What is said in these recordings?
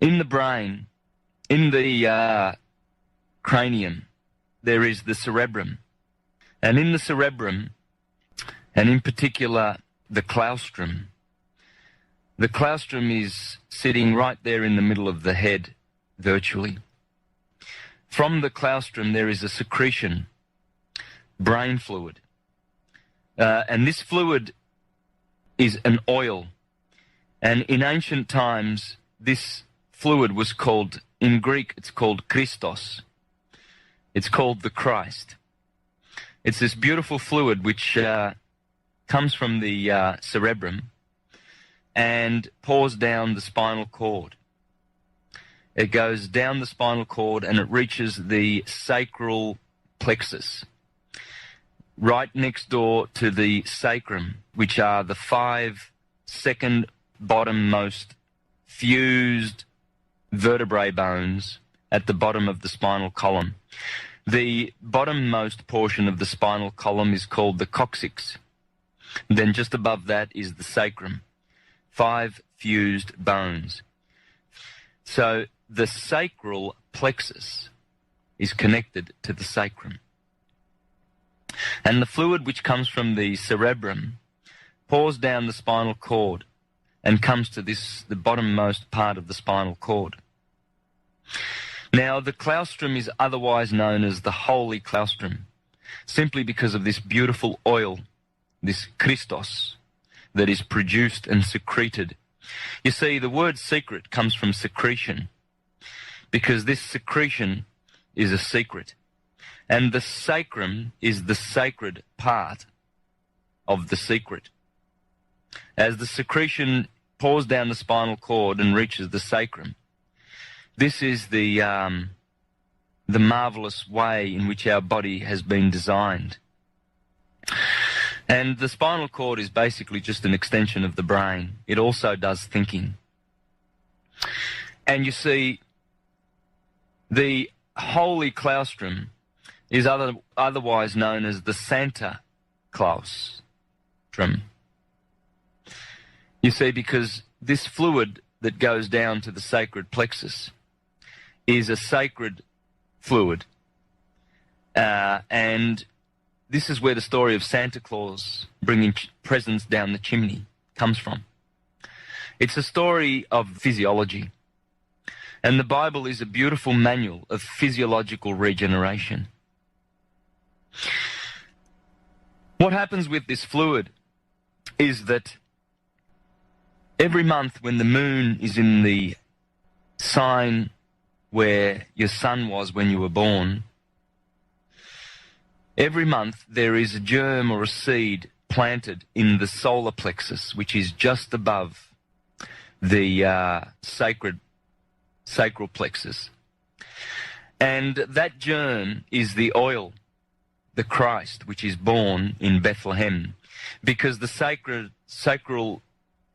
In the brain, in the cranium, there is the cerebrum. And in the cerebrum, and in particular the claustrum is sitting right there in the middle of the head, virtually. From the claustrum there is a secretion, brain fluid. And this fluid is an oil. And in ancient times, this fluid was called, in Greek, it's called Christos. It's called the Christ. It's this beautiful fluid which comes from the cerebrum and pours down the spinal cord. It goes down the spinal cord and it reaches the sacral plexus, right next door to the sacrum, which are the 5 second bottom-most fused vertebrae bones at the bottom of the spinal column. The bottommost portion of the spinal column is called the coccyx. Then just above that is the sacrum. 5 fused bones. So the sacral plexus is connected to the sacrum. And the fluid which comes from the cerebrum pours down the spinal cord and comes to the bottommost part of the spinal cord. Now, the claustrum is otherwise known as the holy claustrum, simply because of this beautiful oil, this Christos, that is produced and secreted. You see, the word secret comes from secretion, because this secretion is a secret. And the sacrum is the sacred part of the secret. As the secretion pours down the spinal cord and reaches the sacrum, this is the marvelous way in which our body has been designed. And the spinal cord is basically just an extension of the brain. It also does thinking. And you see, the holy claustrum is otherwise known as the Santa Claustrum. You see, because this fluid that goes down to the sacred plexus is a sacred fluid. And this is where the story of Santa Claus bringing presents down the chimney comes from. It's a story of physiology. And the Bible is a beautiful manual of physiological regeneration. What happens with this fluid is that every month when the moon is in the sign where your sun was when you were born, every month there is a germ or a seed planted in the solar plexus, which is just above the sacral plexus. And that germ is the oil, the Christ, which is born in Bethlehem, because the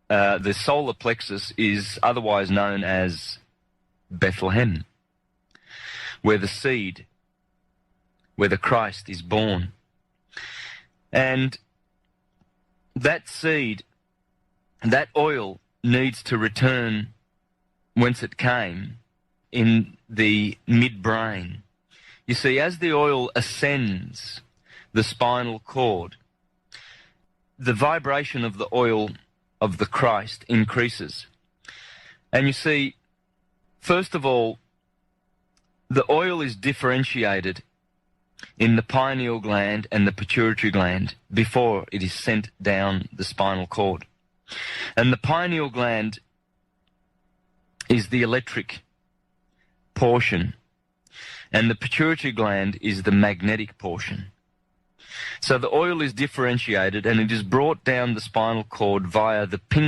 the solar plexus is otherwise known as Bethlehem, where the seed, where the Christ is born. And that seed, that oil, needs to return whence it came, in the midbrain. You see, as the oil ascends the spinal cord, the vibration of the oil of the Christ increases. And you see, first of all, the oil is differentiated in the pineal gland and the pituitary gland before it is sent down the spinal cord. And the pineal gland is the electric portion, and the pituitary gland is the magnetic portion. So the oil is differentiated and it is brought down the spinal cord via the pink